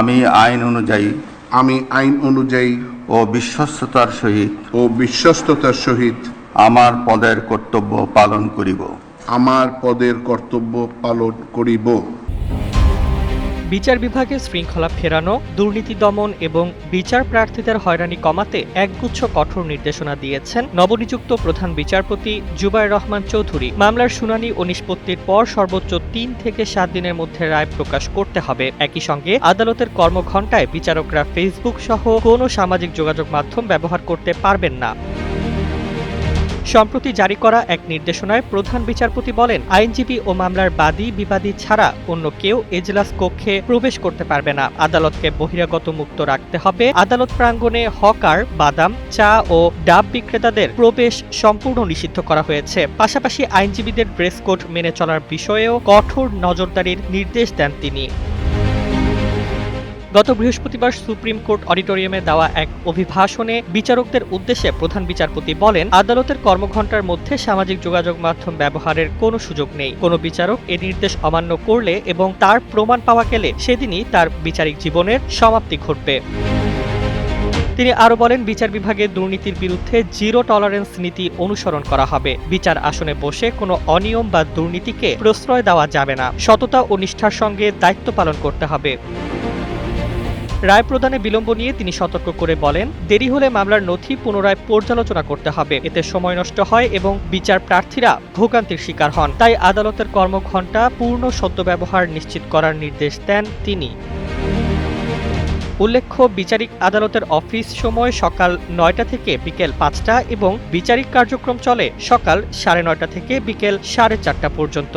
আমি আইন অনুযায়ী ও বিশ্বস্ততার সহিত আমার পদের কর্তব্য পালন করিব। বিচার বিভাগে শৃঙ্খলা ফেরানো, দুর্নীতি দমন এবং বিচার প্রার্থীদের হয়রানি কমাতে একগুচ্ছ কঠোর নির্দেশনা দিয়েছেন নবনিযুক্ত প্রধান বিচারপতি জুবায়ের রহমান চৌধুরী। মামলার শুনানি ও নিষ্পত্তির পর সর্বোচ্চ ৩ থেকে ৭ দিনের মধ্যে রায় প্রকাশ করতে হবে। একই সঙ্গে আদালতের কর্মঘণ্টায় বিচারকরা ফেসবুক সহ কোনো সামাজিক যোগাযোগ মাধ্যম ব্যবহার করতে পারবেন না। সম্প্রতি জারি করা এক নির্দেশনায় প্রধান বিচারপতি বলেন, আইনজীবী ও মামলার বাদী বিবাদী ছাড়া অন্য কেউ এজলাস কক্ষে প্রবেশ করতে পারবে না। আদালতকে বহিরাগত মুক্ত রাখতে হবে। আদালত প্রাঙ্গণে হকার, বাদাম, চা ও ডাব বিক্রেতাদের প্রবেশ সম্পূর্ণ নিষিদ্ধ করা হয়েছে। পাশাপাশি আইনজীবীদের ড্রেস কোড মেনে চলার বিষয়েও কঠোর নজরদারির নির্দেশ দেন তিনি। গত বৃহস্পতিবার সুপ্রিম কোর্ট অডিটোরিয়ামে দেওয়া এক অভিভাষণে বিচারকদের উদ্দেশ্যে প্রধান বিচারপতি বলেন, আদালতের কর্মঘণ্টার মধ্যে সামাজিক যোগাযোগ মাধ্যম ব্যবহারের কোনো সুযোগ নেই। কোনো বিচারক এ নির্দেশ অমান্য করলে এবং তার প্রমাণ পাওয়া গেলে সেদিনই তার বিচারিক জীবনের সমাপ্তি ঘটবে। তিনি আরো বলেন, বিচার বিভাগে দুর্নীতির বিরুদ্ধে জিরো টলারেন্স নীতি অনুসরণ করা হবে। বিচার আসনে বসে কোনো অনিয়ম বা দুর্নীতিকে প্রশ্রয় দেওয়া যাবে না। সততা ও নিষ্ঠার সঙ্গে দায়িত্ব পালন করতে হবে। রায় প্রদানে বিলম্ব নিয়ে তিনি সতর্ক করে বলেন, দেরি হলে মামলার নথি পুনরায় পর্যালোচনা করতে হবে। এতে সময় নষ্ট হয় এবং বিচার প্রার্থীরা ভোগান্তির শিকার হন। তাই আদালতের কর্মঘণ্টা পূর্ণ সদ্ব্যবহার নিশ্চিত করার নির্দেশ দেন তিনি। উল্লেখ্য, বিচারিক আদালতের অফিস সময় সকাল ৯টা থেকে বিকেল ৫টা এবং বিচারিক কার্যক্রম চলে সকাল ৯:৩০ থেকে বিকেল ৪:৩০ পর্যন্ত।